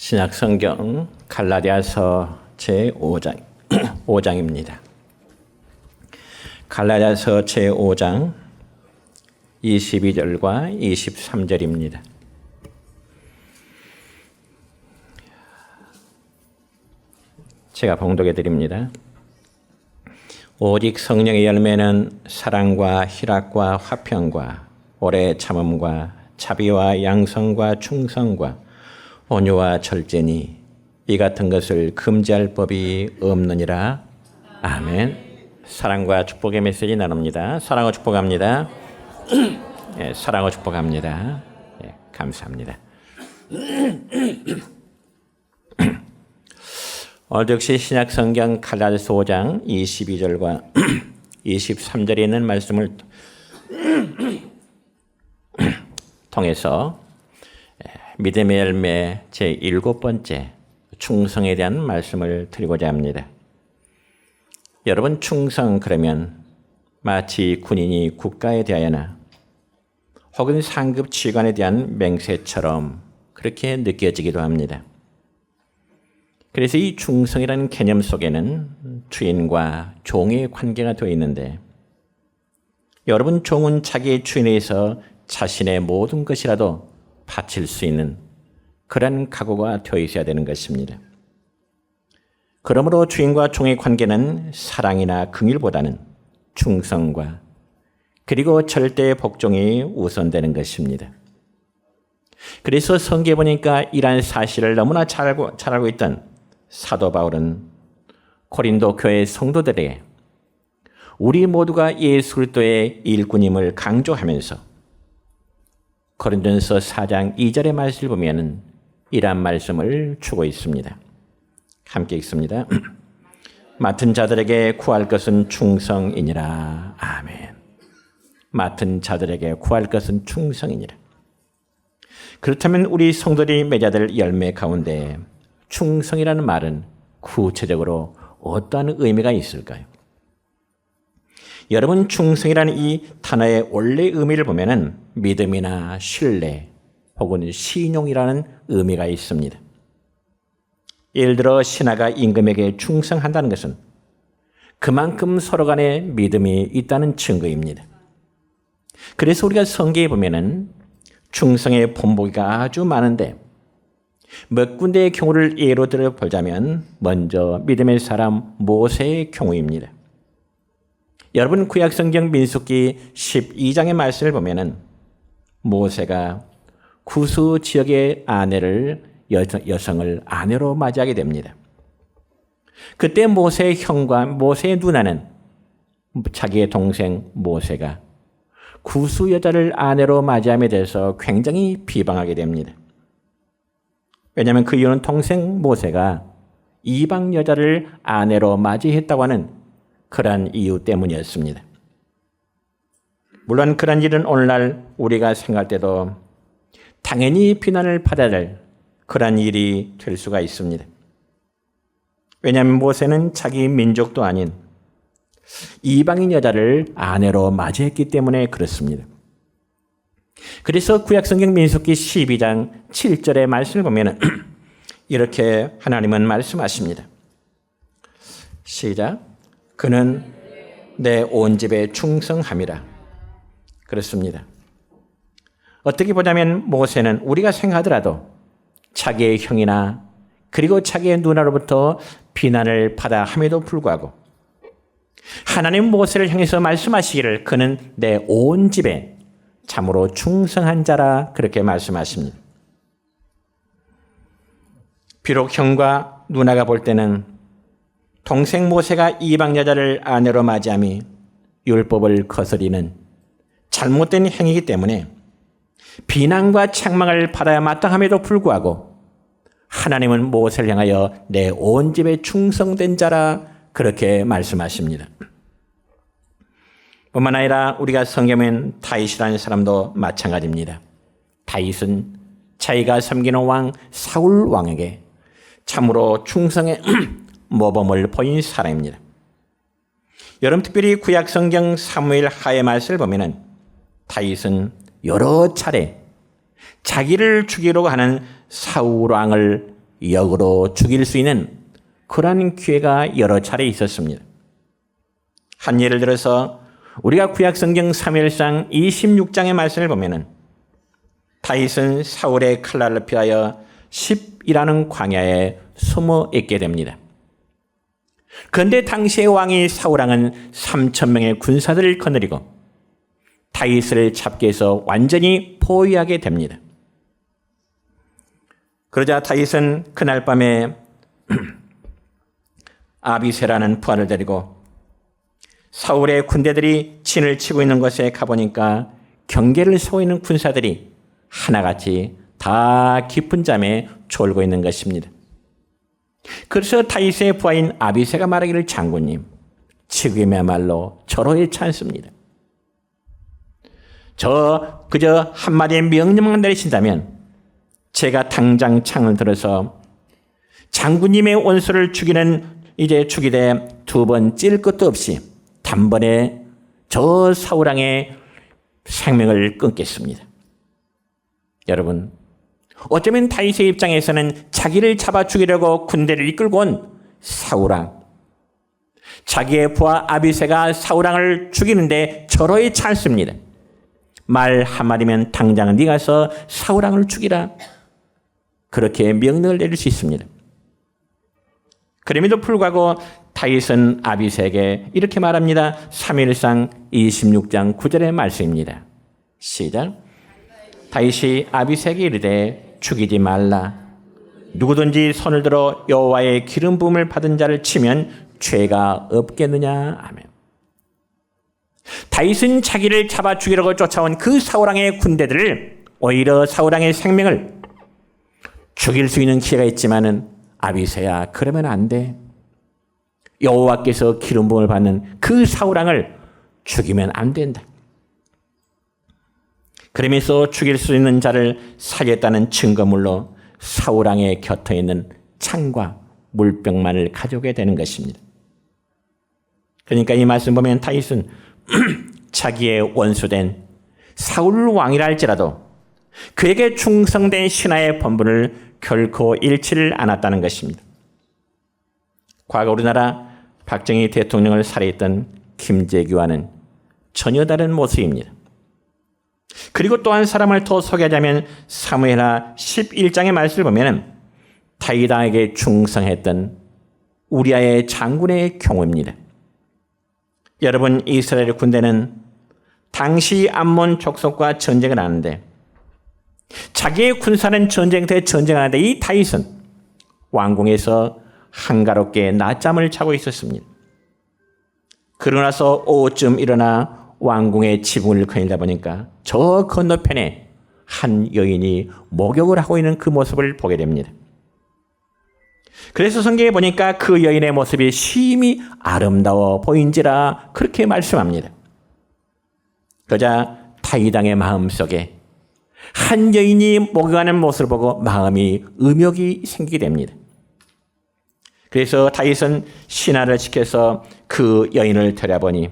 신약성경 갈라디아서 제5장 5장입니다. 갈라디아서 제5장 22절과 23절입니다. 제가 봉독해 드립니다. 오직 성령의 열매는 사랑과 희락과 화평과 오래 참음과 자비와 양성과 충성과 온유와 절제니 이 같은 것을 금지할 법이 없느니라. 아멘. 사랑과 축복의 메시지 나눕니다. 사랑과 축복합니다. 네, 사랑과 축복합니다. 네, 감사합니다. 오늘 역시 신약성경 갈라디아서 5장 22절과 23절에 있는 말씀을 통해서 믿음의 열매 제7번째 충성에 대한 말씀을 드리고자 합니다. 여러분, 충성 그러면 마치 군인이 국가에 대하여나 혹은 상급 지휘관에 대한 맹세처럼 그렇게 느껴지기도 합니다. 그래서 이 충성이라는 개념 속에는 주인과 종의 관계가 되어 있는데, 여러분, 종은 자기의 주인에 의해서 자신의 모든 것이라도 바칠 수 있는 그런 각오가 되어 있어야 되는 것입니다. 그러므로 주인과 종의 관계는 사랑이나 긍휼보다는 충성과 그리고 절대의 복종이 우선되는 것입니다. 그래서 성경에 보니까 이러한 사실을 너무나 잘 알고 있던 사도 바울은 고린도 교회 성도들에게 우리 모두가 예수 그리스도의 일꾼임을 강조하면서 고린도전서 4장 2절의 말씀을 보면 이러한 말씀을 주고 있습니다. 함께 읽습니다. 맡은 자들에게 구할 것은 충성이니라. 아멘. 맡은 자들에게 구할 것은 충성이니라. 그렇다면 우리 성도들이 맺어야 될 열매 가운데 충성이라는 말은 구체적으로 어떠한 의미가 있을까요? 여러분, 충성이라는 이 단어의 원래 의미를 보면은 믿음이나 신뢰 혹은 신용이라는 의미가 있습니다. 예를 들어 신하가 임금에게 충성한다는 것은 그만큼 서로 간에 믿음이 있다는 증거입니다. 그래서 우리가 성경에 보면은 충성의 본보기가 아주 많은데 몇 군데의 경우를 예로 들어 보자면 먼저 믿음의 사람 모세의 경우입니다. 여러분, 구약성경 민수기 12장의 말씀을 보면은 모세가 구스 지역의 여성을 아내로 맞이하게 됩니다. 그때 모세의 형과 모세의 누나는 자기의 동생 모세가 구스 여자를 아내로 맞이함에 대해서 굉장히 비방하게 됩니다. 왜냐하면 그 이유는 동생 모세가 이방 여자를 아내로 맞이했다고 하는 그러한 이유 때문이었습니다. 물론 그런 일은 오늘날 우리가 생각할 때도 당연히 비난을 받아야 할 그러한 일이 될 수가 있습니다. 왜냐하면 모세는 자기 민족도 아닌 이방인 여자를 아내로 맞이했기 때문에 그렇습니다. 그래서 구약성경 민수기 12장 7절의 말씀을 보면 이렇게 하나님은 말씀하십니다. 시작. 그는 내 온 집에 충성함이라. 그렇습니다. 어떻게 보자면 모세는 우리가 생각하더라도 자기의 형이나 그리고 자기의 누나로부터 비난을 받아 함에도 불구하고 하나님 모세를 향해서 말씀하시기를 그는 내 온 집에 참으로 충성한 자라 그렇게 말씀하십니다. 비록 형과 누나가 볼 때는 동생 모세가 이방 여자를 아내로 맞이함이 율법을 거스리는 잘못된 행위이기 때문에 비난과 책망을 받아야 마땅함에도 불구하고 하나님은 모세를 향하여 내 온 집에 충성된 자라 그렇게 말씀하십니다. 뿐만 아니라 우리가 성경엔 다윗이라는 사람도 마찬가지입니다. 다윗은 자기가 섬기는 왕 사울 왕에게 참으로 충성의 모범을 보인 사람입니다. 여러분, 특별히 구약성경 사무엘 하의 말씀을 보면 다윗은 여러 차례 자기를 죽이려고 하는 사울 왕을 역으로 죽일 수 있는 그러한 기회가 여러 차례 있었습니다. 한 예를 들어서 우리가 구약성경 사무엘상 26장의 말씀을 보면은 다윗은 사울의 칼날을 피하여 십이라는 광야에 숨어 있게 됩니다. 그런데 당시의 왕이 사울왕은 3,000명의 군사들을 거느리고 다윗을 잡기 위해서 완전히 포위하게 됩니다. 그러자 다윗은 그날 밤에 아비새라는 부하를 데리고 사울의 군대들이 진을 치고 있는 곳에 가보니까 경계를 서고 있는 군사들이 하나같이 다 깊은 잠에 졸고 있는 것입니다. 그래서 다윗의 부하인 아비새가 말하기를 장군님, 지금이야말로 절호에 찬습니다. 저 그저 한마디의 명령만 내리신다면 제가 당장 창을 들어서 장군님의 원수를 죽이되 두 번 찔 것도 없이 단번에 저 사울왕의 생명을 끊겠습니다. 여러분, 어쩌면 다윗의 입장에서는 자기를 잡아 죽이려고 군대를 이끌고 온 사울왕, 자기의 부하 아비새가 사울왕을 죽이는데 절호에 찬습니다. 말 한마디면 당장 네가 가서 사울왕을 죽이라, 그렇게 명령을 내릴 수 있습니다. 그럼에도 불구하고 다윗은 아비새에게 이렇게 말합니다. 사무엘상 26장 9절의 말씀입니다. 시작. 다윗이 아비새에게 이르되 죽이지 말라. 누구든지 손을 들어 여호와의 기름 부음을 받은 자를 치면 죄가 없겠느냐. 아멘. 다윗은 자기를 잡아 죽이려고 쫓아온 그 사울왕의 군대들을, 오히려 사울왕의 생명을 죽일 수 있는 기회가 있지만은 아비새야, 그러면 안 돼. 여호와께서 기름 부음을 받는 그 사울왕을 죽이면 안 된다. 그러면서 죽일 수 있는 자를 살렸다는 증거물로 사울왕의 곁에 있는 창과 물병만을 가져오게 되는 것입니다. 그러니까 이 말씀 보면 다윗은 자기의 원수된 사울 왕이라 할지라도 그에게 충성된 신하의 본분을 결코 잃지를 않았다는 것입니다. 과거 우리나라 박정희 대통령을 살해했던 김재규와는 전혀 다른 모습입니다. 그리고 또 한 사람을 더 소개하자면 사무엘하 11장의 말씀을 보면 다윗 왕에게 충성했던 우리아의 장군의 경우입니다. 여러분, 이스라엘 군대는 당시 암몬 족속과 전쟁을 하는데, 자기의 군사는 전쟁터에 전쟁하는데 이 다윗은 왕궁에서 한가롭게 낮잠을 자고 있었습니다. 그러고 나서 오후쯤 일어나 왕궁의 지붕을 거닐다 보니까 저 건너편에 한 여인이 목욕을 하고 있는 그 모습을 보게 됩니다. 그래서 성경에 보니까 그 여인의 모습이 심히 아름다워 보인지라 그렇게 말씀합니다. 그러자 다윗 왕의 마음속에 한 여인이 목욕하는 모습을 보고 마음이 음욕이 생기게 됩니다. 그래서 다윗은 신하를 시켜서 그 여인을 데려보니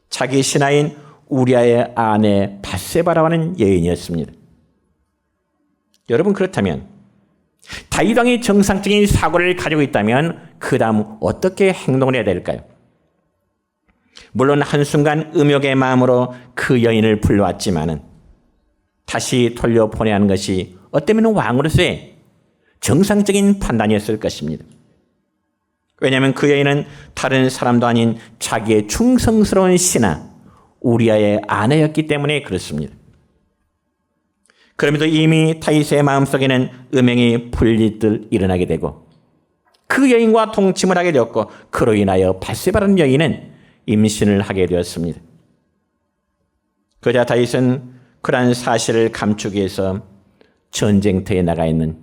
자기 신하인 우리아의 아내 밧세바라는 여인이었습니다. 여러분, 그렇다면 다윗 왕이 정상적인 사고를 가지고 있다면 그 다음 어떻게 행동을 해야 될까요? 물론 한순간 음욕의 마음으로 그 여인을 불러왔지만은 다시 돌려보내야 하는 것이 어쩌면 왕으로서의 정상적인 판단이었을 것입니다. 왜냐하면 그 여인은 다른 사람도 아닌 자기의 충성스러운 신하 우리아의 아내였기 때문에 그렇습니다. 그럼에도 이미 다윗의 마음속에는 음행이 불리듯 일어나게 되고 그 여인과 동침을 하게 되었고, 그로 인하여 밧세바라는 여인은 임신을 하게 되었습니다. 그러자 다윗은 그러한 사실을 감추기 위해서 전쟁터에 나가 있는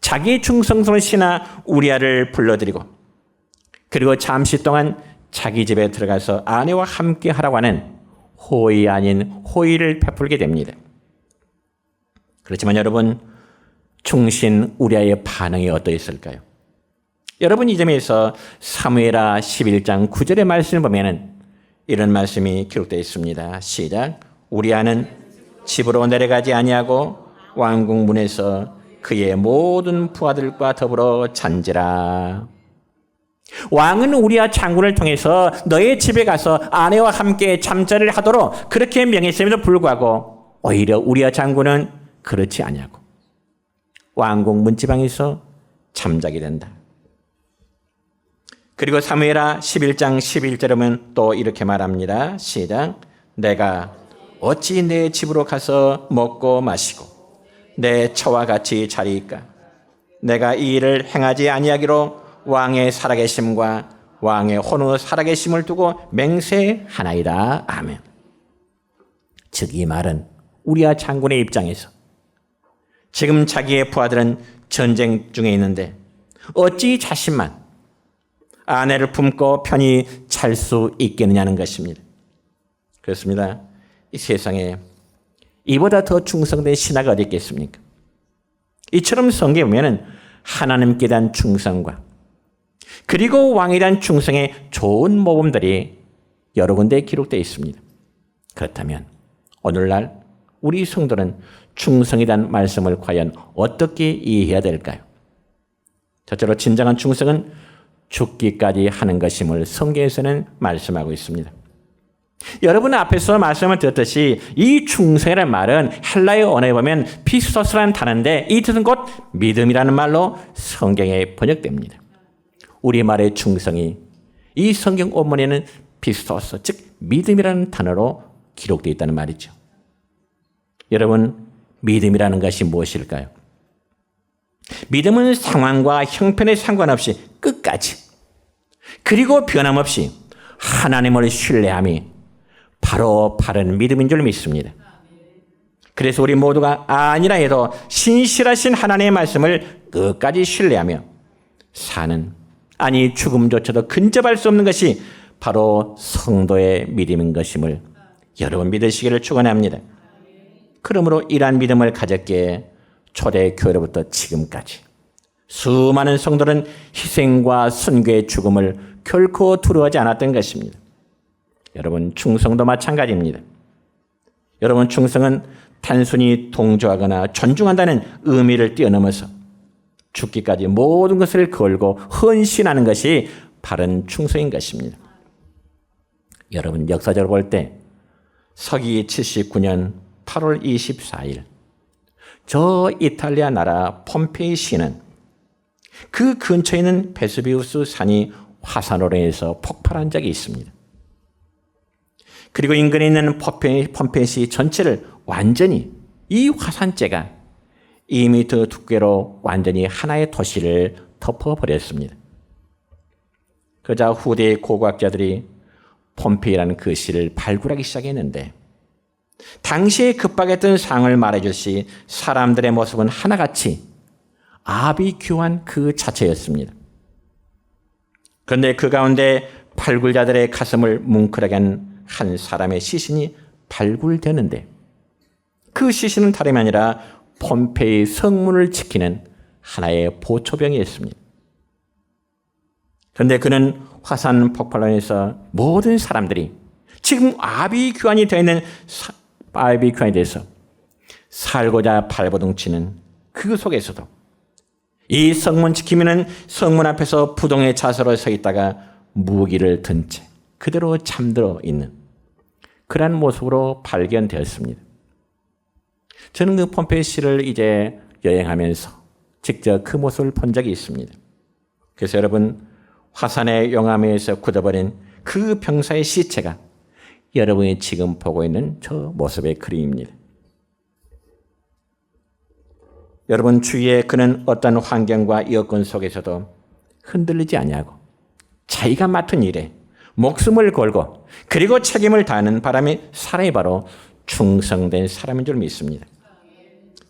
자기의 충성스러운 신하 우리아를 불러들이고, 그리고 잠시 동안 자기 집에 들어가서 아내와 함께 하라고 하는 호의 아닌 호의를 베풀게 됩니다. 그렇지만 여러분, 충신 우리아의 반응이 어떠했을까요? 여러분, 이 점에서 사무엘하 11장 9절의 말씀을 보면 이런 말씀이 기록되어 있습니다. 시작. 우리아는 집으로 내려가지 아니하고 왕궁 문에서 그의 모든 부하들과 더불어 잔지라. 왕은 우리아 장군을 통해서 너의 집에 가서 아내와 함께 잠자리를 하도록 그렇게 명했음에도 불구하고 오히려 우리아 장군은 그렇지 아니하고 왕궁 문지방에서 잠자게 된다. 그리고 사무엘하 11장 11절에 보면 또 이렇게 말합니다. 시작. 내가 어찌 내 집으로 가서 먹고 마시고 내 처와 같이 자리이까? 내가 이 일을 행하지 아니하기로 왕의 살아계심과 왕의 혼후 살아계심을 두고 맹세하나이다. 아멘. 즉 이 말은 우리아 장군의 입장에서 지금 자기의 부하들은 전쟁 중에 있는데 어찌 자신만 아내를 품고 편히 잘 수 있겠느냐는 것입니다. 그렇습니다. 이 세상에 이보다 더 충성된 신하가 어디 있겠습니까? 이처럼 성경에 보면 하나님께 대한 충성과 그리고 왕에 대한 충성의 좋은 모범들이 여러 군데에 기록되어 있습니다. 그렇다면 오늘날 우리 성도는 충성에 대한 말씀을 과연 어떻게 이해해야 될까요? 첫째로 진정한 충성은 죽기까지 하는 것임을 성경에서는 말씀하고 있습니다. 여러분 앞에서 말씀을 드렸듯이 이 충성이라는 말은 헬라어 언어에 보면 피스토스라는 단어인데 이 뜻은 곧 믿음이라는 말로 성경에 번역됩니다. 우리말의 충성이 이 성경 원문에는 피스토스, 즉 믿음이라는 단어로 기록되어 있다는 말이죠. 여러분, 믿음이라는 것이 무엇일까요? 믿음은 상황과 형편에 상관없이 끝까지 그리고 변함없이 하나님을 신뢰함이 바로 바른 믿음인 줄 믿습니다. 그래서 우리 모두가 아니라 해도 신실하신 하나님의 말씀을 끝까지 신뢰하며 사는, 아니 죽음조차도 근접할 수 없는 것이 바로 성도의 믿음인 것임을 여러분 믿으시기를 축원합니다. 그러므로 이러한 믿음을 가졌기에 초대교회로부터 지금까지 수많은 성도는 희생과 순교의 죽음을 결코 두려워하지 않았던 것입니다. 여러분, 충성도 마찬가지입니다. 여러분, 충성은 단순히 동조하거나 존중한다는 의미를 뛰어넘어서 죽기까지 모든 것을 걸고 헌신하는 것이 바른 충성인 것입니다. 여러분, 역사적으로 볼 때 서기 79년 8월 24일 저 이탈리아 나라 폼페이 시는 그 근처에 있는 베수비우스 산이 화산으로 인해서 폭발한 적이 있습니다. 그리고 인근에 있는 폼페이시 전체를 완전히 이 화산재가 2m 두께로 완전히 하나의 도시를 덮어버렸습니다. 그러자 후대의 고고학자들이 폼페이라는 그 시를 발굴하기 시작했는데 당시에 급박했던 상황을 말해주시 사람들의 모습은 하나같이 아비규환 그 자체였습니다. 그런데 그 가운데 발굴자들의 가슴을 뭉클하게 한 사람의 시신이 발굴되는데 그 시신은 다름이 아니라 폼페이 성문을 지키는 하나의 보초병이었습니다. 그런데 그는 화산 폭발로 인해서 모든 사람들이 지금 아비규환이 되어 있는 아비규환에 대해서 살고자 발버둥치는 그 속에서도 이 성문 지키면은 성문 앞에서 부동의 자세로 서 있다가 무기를 든 채 그대로 잠들어 있는 그러한 모습으로 발견되었습니다. 저는 그 폼페이시를 이제 여행하면서 직접 그 모습을 본 적이 있습니다. 그래서 여러분, 화산의 용암에서 굳어버린 그 병사의 시체가 여러분이 지금 보고 있는 저 모습의 그림입니다. 여러분 주위에 그는 어떤 환경과 여건 속에서도 흔들리지 아니하고 자기가 맡은 일에 목숨을 걸고 그리고 책임을 다하는 바람이 사람이 바로 충성된 사람인 줄 믿습니다.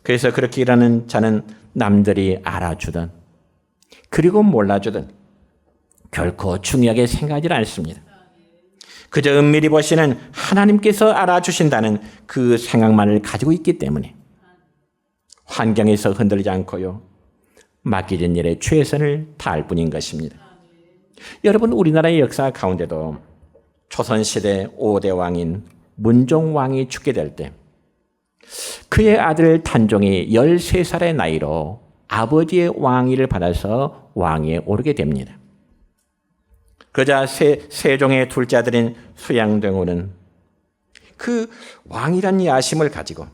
그래서 그렇게 일하는 자는 남들이 알아주든 그리고 몰라주든 결코 중요하게 생각하지 않습니다. 그저 은밀히 보시는 하나님께서 알아주신다는 그 생각만을 가지고 있기 때문에 환경에서 흔들리지 않고요. 맡겨진 일에 최선을 다할 뿐인 것입니다. 여러분, 우리나라의 역사 가운데도 조선시대 5대 왕인 문종왕이 죽게 될 때 그의 아들 단종이 13살의 나이로 아버지의 왕위를 받아서 왕위에 오르게 됩니다. 그러자 세종의 둘째 아들인 수양대군은 그 왕이란 야심을 가지고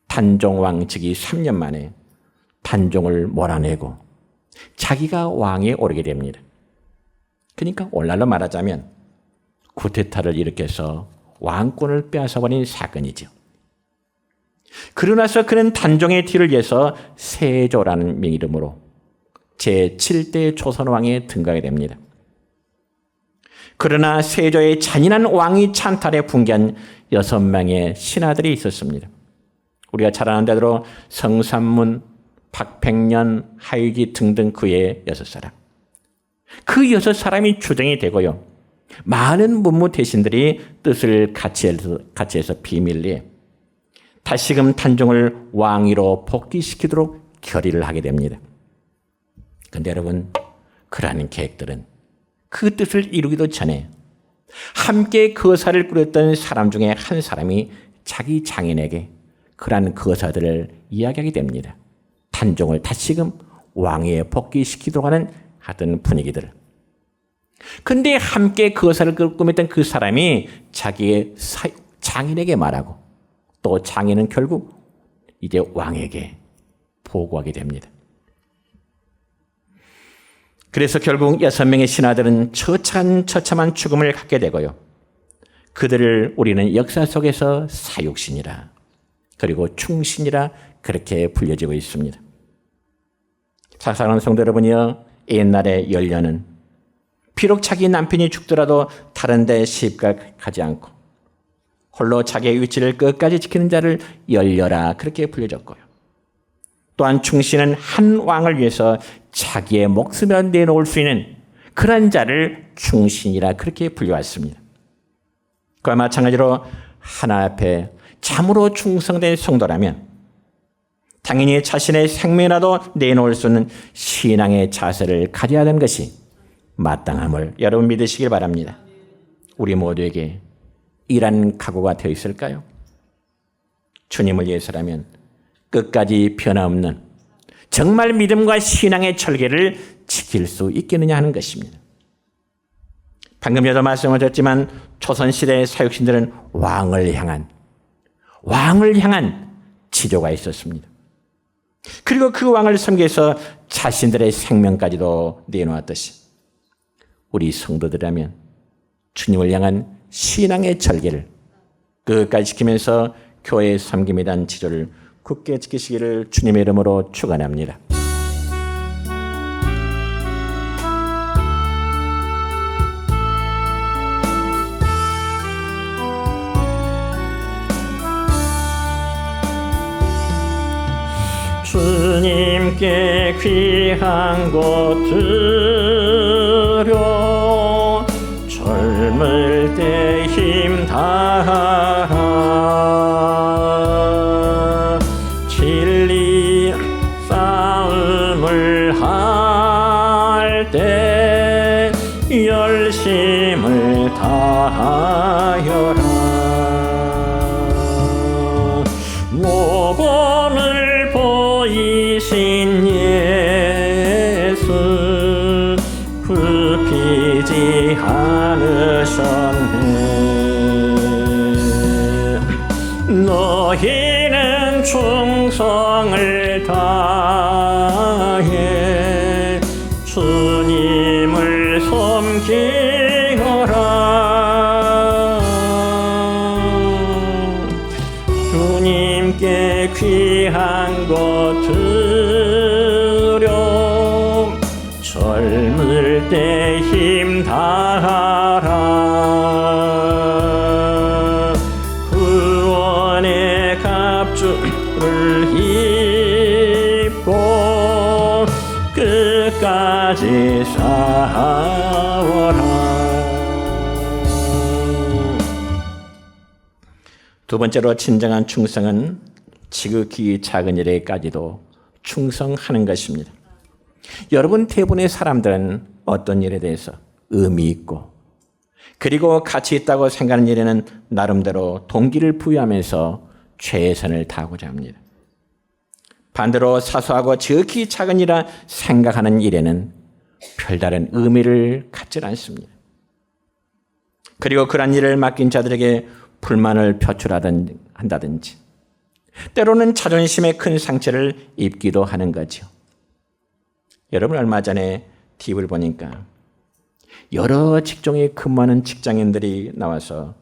단종왕 즉위 3년 만에 단종을 몰아내고 자기가 왕위에 오르게 됩니다. 그러니까 오늘날로 말하자면 쿠데타를 일으켜서 왕권을 빼앗아버린 사건이죠. 그러나서 그는 단종의 뒤를 이어서 세조라는 이름으로 제7대 조선왕에 등극하게 됩니다. 그러나 세조의 잔인한 왕위 찬탈에 붕괴한 6명의 신하들이 있었습니다. 우리가 잘 아는 대로 성삼문, 박백년, 하유지 등등 그의 6사람. 그 6사람이 주정이 되고요. 많은 문무 대신들이 뜻을 같이 해서 비밀리에 다시금 단종을 왕위로 복귀시키도록 결의를 하게 됩니다. 그런데 여러분, 그러한 계획들은 그 뜻을 이루기도 전에 함께 거사를 꾸렸던 사람 중에 한 사람이 자기 장인에게 그러한 거사들을 이야기하게 됩니다. 단종을 다시금 왕위에 복귀시키도록 하던 분위기들. 근데 함께 거사를 꾸몄던 그 사람이 자기의 장인에게 말하고 또 장인은 결국 이제 왕에게 보고하게 됩니다. 그래서 결국 6명의 신하들은 처참한 죽음을 갖게 되고요. 그들을 우리는 역사 속에서 사육신이라 그리고 충신이라 그렇게 불려지고 있습니다. 사랑하는 성도 여러분이여, 옛날의 연려는 비록 자기 남편이 죽더라도 다른 데 시집가지 않고 홀로 자기의 위치를 끝까지 지키는 자를 연려라 그렇게 불려졌고요. 또한 충신은 한 왕을 위해서 자기의 목숨을 내놓을 수 있는 그런 자를 충신이라 그렇게 불려왔습니다. 그와 마찬가지로 하나 앞에 참으로 충성된 성도라면 당연히 자신의 생명이라도 내놓을 수 있는 신앙의 자세를 가져야 하는 것이 마땅함을 여러분 믿으시길 바랍니다. 우리 모두에게 이런 각오가 되어 있을까요? 주님을 위해서라면 끝까지 변함없는 정말 믿음과 신앙의 철개를 지킬 수 있겠느냐 하는 것입니다. 방금 저도 말씀을 드렸지만 조선시대의 사육신들은 왕을 향한 지조가 있었습니다. 그리고 그 왕을 섬기기 위해서 자신들의 생명까지도 내놓았듯이 우리 성도들이라면 주님을 향한 신앙의 절개를 끝까지 지키면서 교회의 섬김에 대한 지조를 굳게 지키시기를 주님의 이름으로 축원합니다. 주님께 귀한 것 드려 젊을 때 힘 다하라 진리 싸움을 할 때 열심을 다하여라 모범을 보이신 예수 굽히지 않으셨네 너희는 충성을 다해 주님을 섬기어라 주님께 귀한 것 드려 젊을 때 힘 다하라 구원의 갑주를 입고 끝까지 싸워라. 두 번째로 진정한 충성은 지극히 작은 일에까지도 충성하는 것입니다. 여러분 대부분의 사람들은 어떤 일에 대해서 의미 있고 그리고 가치 있다고 생각하는 일에는 나름대로 동기를 부여하면서 최선을 다하고자 합니다. 반대로 사소하고 지극히 작은 일이라 생각하는 일에는 별다른 의미를 갖지 않습니다. 그리고 그런 일을 맡긴 자들에게 불만을 표출한다든지 때로는 자존심에 큰 상처를 입기도 하는 거죠. 여러분, 얼마 전에 TV를 보니까 여러 직종에 근무하는 직장인들이 나와서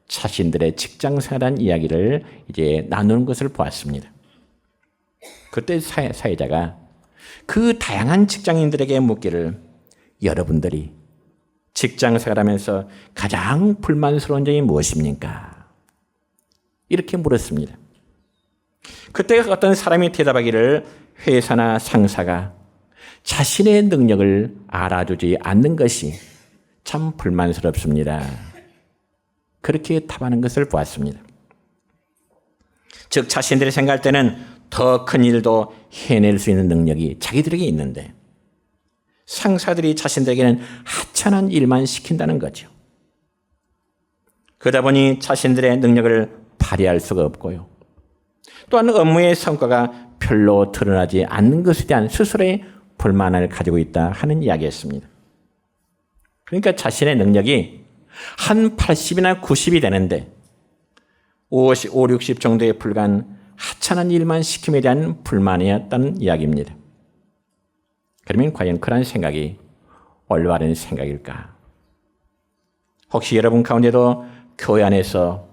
자신들의 직장 생활한 이야기를 이제 나누는 것을 보았습니다. 그때 사회자가 그 다양한 직장인들에게 묻기를, 여러분들이 직장 생활하면서 가장 불만스러운 점이 무엇입니까? 이렇게 물었습니다. 그때 어떤 사람이 대답하기를, 회사나 상사가 자신의 능력을 알아주지 않는 것이 참 불만스럽습니다. 그렇게 답하는 것을 보았습니다. 즉, 자신들이 생각할 때는 더 큰 일도 해낼 수 있는 능력이 자기들에게 있는데 상사들이 자신들에게는 하찮은 일만 시킨다는 거죠. 그러다 보니 자신들의 능력을 발휘할 수가 없고요. 또한 업무의 성과가 별로 드러나지 않는 것에 대한 스스로의 불만을 가지고 있다 하는 이야기였습니다. 그러니까 자신의 능력이 한 80이나 90이 되는데 50, 60 정도에 불과한 하찮은 일만 시킴에 대한 불만이었다는 이야기입니다. 그러면 과연 그런 생각이 올바른 생각일까? 혹시 여러분 가운데도 교회 안에서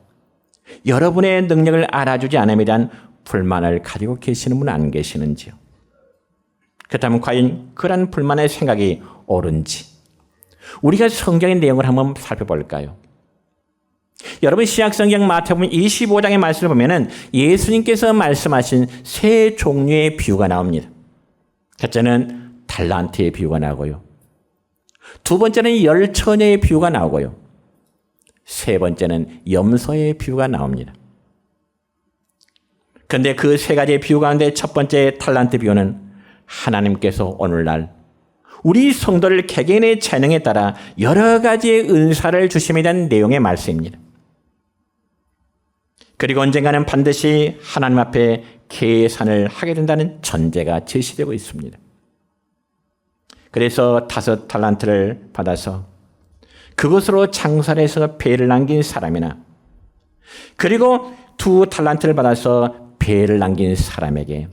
여러분의 능력을 알아주지 않음에 대한 불만을 가지고 계시는 분 안 계시는지요? 그렇다면 과연 그런 불만의 생각이 옳은지 우리가 성경의 내용을 한번 살펴볼까요? 여러분, 신약성경 마태복음 25장의 말씀을 보면 예수님께서 말씀하신 세 종류의 비유가 나옵니다. 첫째는 달란트의 비유가 나오고요. 두 번째는 10처녀의 비유가 나오고요. 세 번째는 염소의 비유가 나옵니다. 그런데 그 세 가지의 비유 가운데 첫 번째 달란트 비유는 하나님께서 오늘날 우리 성도를 개개인의 재능에 따라 여러 가지의 은사를 주심에 대한 내용의 말씀입니다. 그리고 언젠가는 반드시 하나님 앞에 계산을 하게 된다는 전제가 제시되고 있습니다. 그래서 5 달란트를 받아서 그것으로 장사를 해서 배를 남긴 사람이나 그리고 2 달란트를 받아서 배를 남긴 사람에게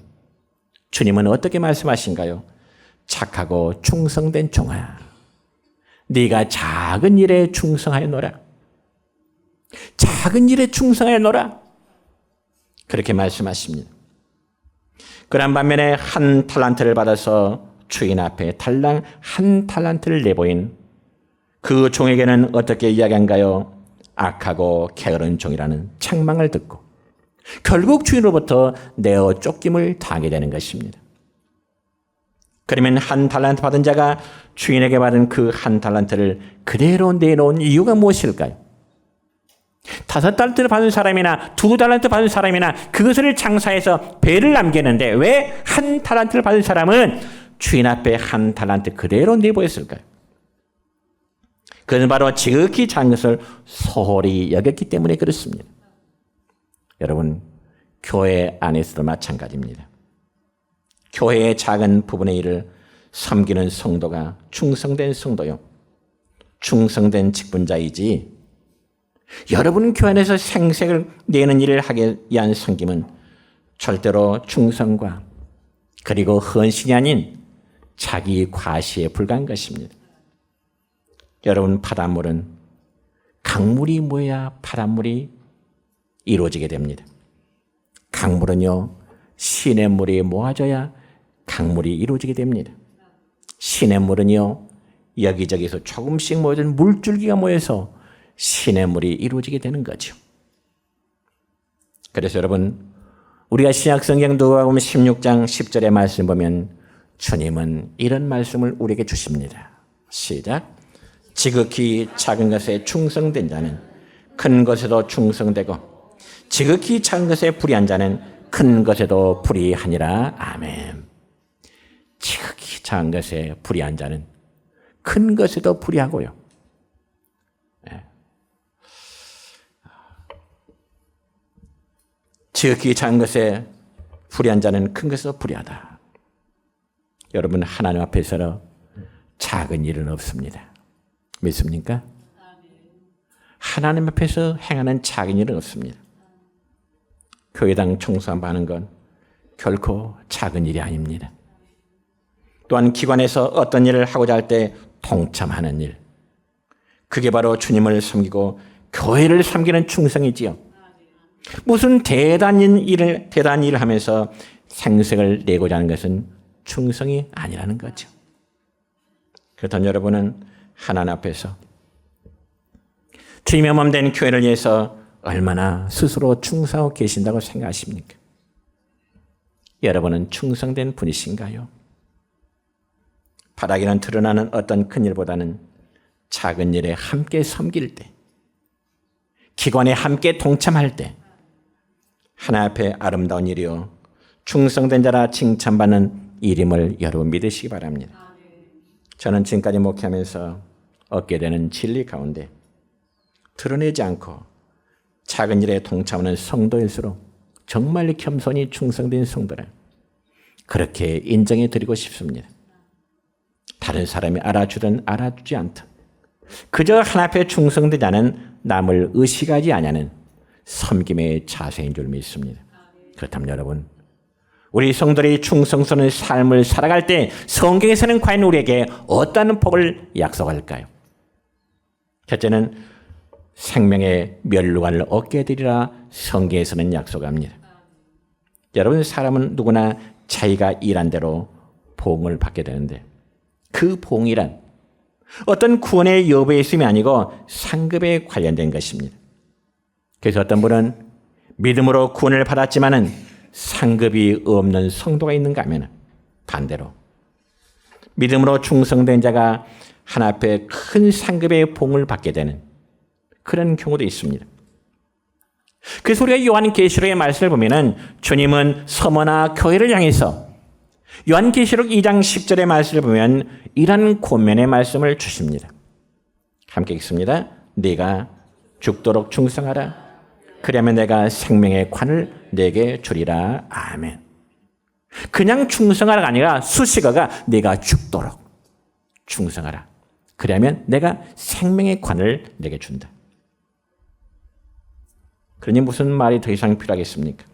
주님은 어떻게 말씀하신가요? 착하고 충성된 종아, 네가 작은 일에 충성하여 노라. 작은 일에 충성하여 노라. 그렇게 말씀하십니다. 그런 반면에 1 달란트를 받아서 주인 앞에 달랑 1 달란트를 내보인 그 종에게는 어떻게 이야기한가요? 악하고 게으른 종이라는 책망을 듣고 결국 주인으로부터 내어 쫓김을 당하게 되는 것입니다. 그러면 1 달란트 받은 자가 주인에게 받은 그 1 달란트를 그대로 내놓은 이유가 무엇일까요? 5 달란트를 받은 사람이나 2 달란트 받은 사람이나 그것을 장사해서 배를 남기는데 왜 1 달란트를 받은 사람은 주인 앞에 1 달란트 그대로 내보였을까요? 그것은 바로 지극히 작은 것을 소홀히 여겼기 때문에 그렇습니다. 여러분, 교회 안에서도 마찬가지입니다. 교회의 작은 부분의 일을 섬기는 성도가 충성된 성도요, 충성된 직분자이지 여러분 교회 안에서 생색을 내는 일을 하기 위한 섬김은 절대로 충성과 그리고 헌신이 아닌 자기 과시에 불과한 것입니다. 여러분, 바닷물은 강물이 모여야 바닷물이 이루어지게 됩니다. 강물은요, 시냇물이 모아져야 강물이 이루어지게 됩니다. 시냇물은요, 여기저기서 조금씩 모여진 물줄기가 모여서 시냇물이 이루어지게 되는 거죠. 그래서 여러분, 우리가 신약성경 누가복음 16장 10절의 말씀 보면 주님은 이런 말씀을 우리에게 주십니다. 시작. 지극히 작은 것에 충성된 자는 큰 것에도 충성되고 지극히 작은 것에 불의한 자는 큰 것에도 불의하니라. 아멘. 지극히 작은 것에 불의한 자는 큰 것에도 불의하고요. 지극히 작은 것에 불의한 자는 큰 것에서 불의하다. 여러분, 하나님 앞에서 작은 일은 없습니다. 믿습니까? 하나님 앞에서 행하는 작은 일은 없습니다. 교회당 청소 한번 하는 건 결코 작은 일이 아닙니다. 또한 기관에서 어떤 일을 하고자 할 때 동참하는 일, 그게 바로 주님을 섬기고 교회를 섬기는 충성이지요. 무슨 대단한 일을 하면서 생색을 내고자 하는 것은 충성이 아니라는 거죠. 그렇다면 여러분은 하나님 앞에서 주님의 몸 된 교회를 위해서 얼마나 스스로 충성하고 계신다고 생각하십니까? 여러분은 충성된 분이신가요? 바닥에는 드러나는 어떤 큰 일보다는 작은 일에 함께 섬길 때, 기관에 함께 동참할 때 하나님 앞에 아름다운 일이요 충성된 자라 칭찬받는 일임을 여러분 믿으시기 바랍니다. 저는 지금까지 목회하면서 얻게 되는 진리 가운데 드러내지 않고 작은 일에 동참하는 성도일수록 정말 겸손히 충성된 성도라 그렇게 인정해 드리고 싶습니다. 다른 사람이 알아주든 알아주지 않든 그저 하나님 앞에 충성되지 않은 남을 의식하지 아니하는 섬김의 자세인 줄 믿습니다. 그렇다면 여러분, 우리 성도들이 충성스러운 삶을 살아갈 때 성경에서는 과연 우리에게 어떤 복을 약속할까요? 첫째는 생명의 멸류관을 얻게 되리라 성경에서는 약속합니다. 여러분, 사람은 누구나 자기가 일한 대로 보응을 받게 되는데 그 보응이란 어떤 구원의 여부에 있음이 아니고 상급에 관련된 것입니다. 그래서 어떤 분은 믿음으로 구원을 받았지만은 상급이 없는 성도가 있는가 하면 반대로 믿음으로 충성된 자가 하나님 앞에 큰 상급의 보응을 받게 되는 그런 경우도 있습니다. 그래서 우리가 요한계시록의 말씀을 보면은 주님은 서머나 교회를 향해서 요한계시록 2장 10절의 말씀을 보면 이런 권면의 말씀을 주십니다. 함께 읽습니다. 네가 죽도록 충성하라. 그러면 내가 생명의 관을 내게 주리라. 아멘. 그냥 충성하라가 아니라 수식어가 네가 죽도록 충성하라. 그러면 내가 생명의 관을 내게 준다. 그러니 무슨 말이 더 이상 필요하겠습니까?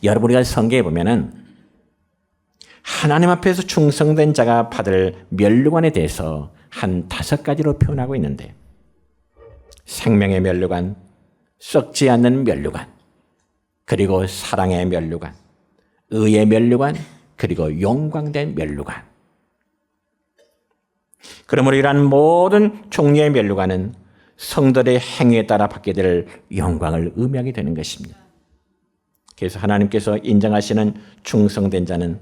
여러분, 우리가 성경에 보면은 하나님 앞에서 충성된 자가 받을 멸류관에 대해서 한 5가지로 표현하고 있는데 생명의 멸류관, 썩지 않는 멸류관, 그리고 사랑의 멸류관, 의의 멸류관, 그리고 영광된 멸류관. 그러므로 이러한 모든 종류의 멸류관은 성도의 행위에 따라 받게 될 영광을 의미하게 되는 것입니다. 그래서 하나님께서 인정하시는 충성된 자는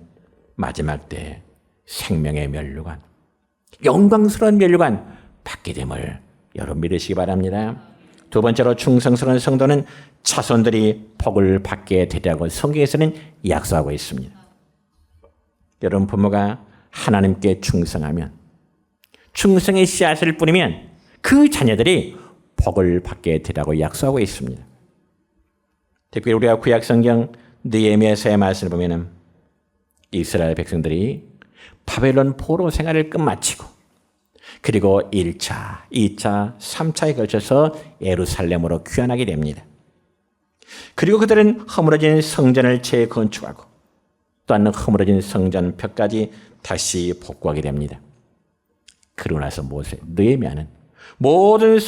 마지막 때 생명의 멸류관, 영광스러운 멸류관 받게 됨을 여러분 믿으시기 바랍니다. 두 번째로 충성스러운 성도는 자손들이 복을 받게 되리라고 성경에서는 약속하고 있습니다. 여러분, 부모가 하나님께 충성하면, 충성의 씨앗을 뿌리면 그 자녀들이 복을 받게 되리라고 약속하고 있습니다. 특별히 우리가 구약성경 느헤미야서의 말씀을 보면 이스라엘 백성들이 바벨론 포로 생활을 끝마치고 그리고 1차, 2차, 3차에 걸쳐서 예루살렘으로 귀환하게 됩니다. 그리고 그들은 허물어진 성전을 재건축하고 또한 허물어진 성전 벽까지 다시 복구하게 됩니다. 그러고 나서 느헤미야는 모든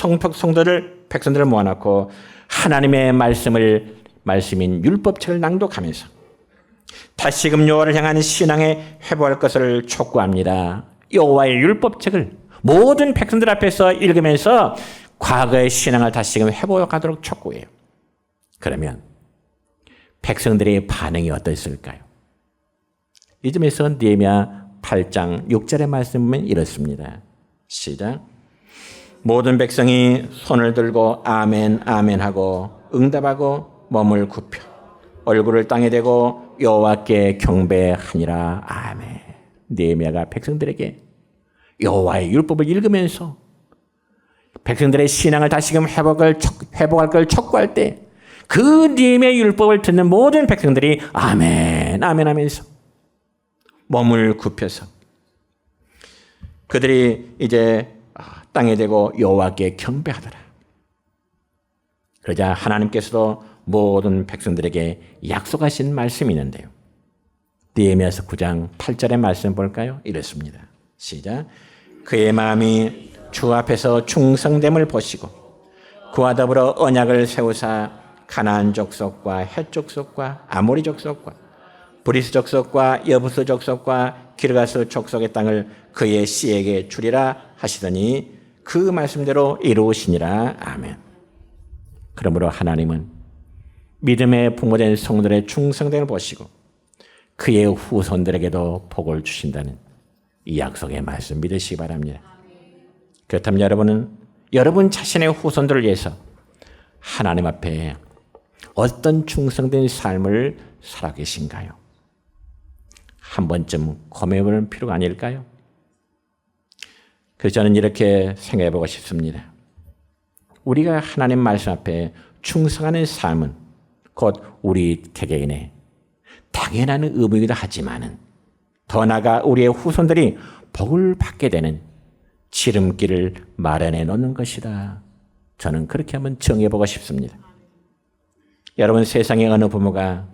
백성들을 모아놓고 하나님의 말씀인 율법책을 낭독하면서 다시금 여호와를 향한 신앙에 회복할 것을 촉구합니다. 여호와의 율법책을 모든 백성들 앞에서 읽으면서 과거의 신앙을 다시금 회복하도록 촉구해요. 그러면 백성들의 반응이 어떠했을까요? 이 점에서 느헤미야 8장 6절의 말씀 보면 이렇습니다. 시작. 모든 백성이 손을 들고 아멘 아멘 하고 응답하고 몸을 굽혀 얼굴을 땅에 대고 여호와께 경배하니라. 아멘. 느헤미야가 백성들에게 여호와의 율법을 읽으면서 백성들의 신앙을 다시금 회복할 걸 촉구할 때 그 님의 율법을 듣는 모든 백성들이 아멘, 아멘 하면서 몸을 굽혀서 그들이 이제 땅에 대고 여호와께 경배하더라. 그러자 하나님께서도 모든 백성들에게 약속하신 말씀이 있는데요. 느헤미야서 9장 8절의 말씀 볼까요? 이렇습니다. 시작. 그의 마음이 주 앞에서 충성됨을 보시고 그와 더불어 언약을 세우사 가나안 족속과 헷 족속과 아모리 족속과 브리스 족속과 여부스 족속과 기르가스 족속의 땅을 그의 씨에게 주리라 하시더니 그 말씀대로 이루시니라. 아멘. 그러므로 하나님은 믿음의 부모된 성도들의 충성됨을 보시고 그의 후손들에게도 복을 주신다는 이 약속의 말씀 믿으시기 바랍니다. 그렇다면 여러분은 여러분 자신의 후손들을 위해서 하나님 앞에 어떤 충성된 삶을 살아 계신가요? 한 번쯤 고민해 볼 필요가 아닐까요? 그래서 저는 이렇게 생각해 보고 싶습니다. 우리가 하나님 말씀 앞에 충성하는 삶은 곧 우리 개개인의 당연한 의무이기도 하지만은 더 나아가 우리의 후손들이 복을 받게 되는 지름길을 마련해 놓는 것이다. 저는 그렇게 한번 정해 보고 싶습니다. 여러분, 세상에 어느 부모가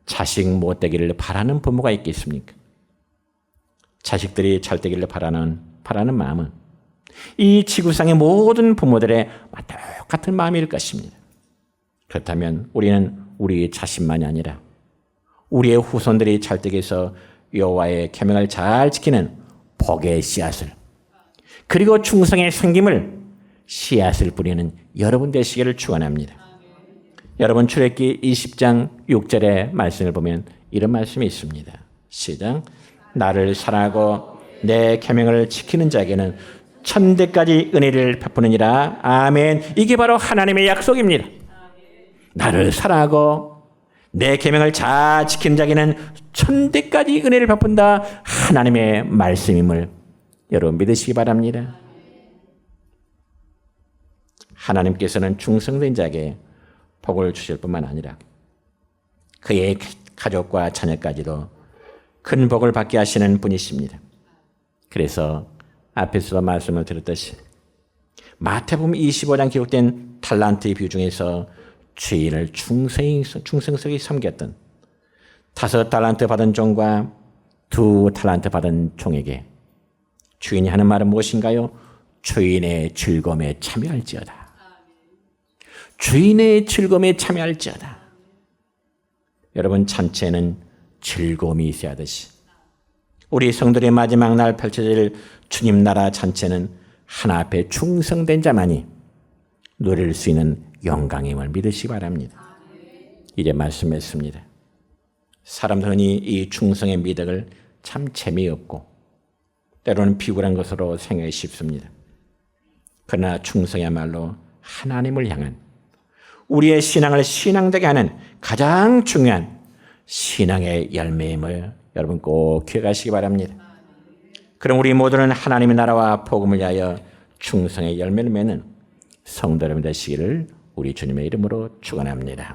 자식 못 되기를 바라는 부모가 있겠습니까? 자식들이 잘 되기를 바라는 마음은 이 지구상의 모든 부모들의 똑같은 마음일 것입니다. 그렇다면 우리는 우리 자신만이 아니라 우리의 후손들이 잘 되기 위해서 여호와의 계명을 잘 지키는 복의 씨앗을 그리고 충성의 생김을 씨앗을 뿌리는 여러분 되시기를 축원합니다. 여러분, 출애굽기 20장 6절의 말씀을 보면 이런 말씀이 있습니다. 시작. 나를 사랑하고 내 계명을 지키는 자에게는 천대까지 은혜를 베푸느니라. 아멘. 이게 바로 하나님의 약속입니다. 나를 사랑하고 내 계명을 잘 지키는 자에게는 천대까지 은혜를 베푼다. 하나님의 말씀임을 여러분 믿으시기 바랍니다. 하나님께서는 충성된 자에게 복을 주실 뿐만 아니라 그의 가족과 자녀까지도 큰 복을 받게 하시는 분이십니다. 그래서 앞에서도 말씀을 드렸듯이 마태복음 25장 기록된 달란트의 비유 중에서 주인을 충성스럽게 섬겼던 5달란트 받은 종과 2달란트 받은 종에게 주인이 하는 말은 무엇인가요? 주인의 즐거움에 참여할지어다. 주인의 즐거움에 참여할지어다. 여러분, 잔치에는 즐거움이 있어야 하듯이 우리 성도의 마지막 날 펼쳐질 주님 나라 잔치는 하나 앞에 충성된 자만이 누릴 수 있는 영광임을 믿으시기 바랍니다. 이제 말씀했습니다. 사람들은 이 충성의 미덕을 참 재미없고 때로는 비굴한 것으로 생각하기 쉽습니다. 그러나 충성이야말로 하나님을 향한 우리의 신앙을 신앙되게 하는 가장 중요한 신앙의 열매임을 여러분 꼭 기억하시기 바랍니다. 그럼 우리 모두는 하나님의 나라와 복음을 위하여 충성의 열매를 맺는 성도 여러분 되시기를 우리 주님의 이름으로 축원합니다.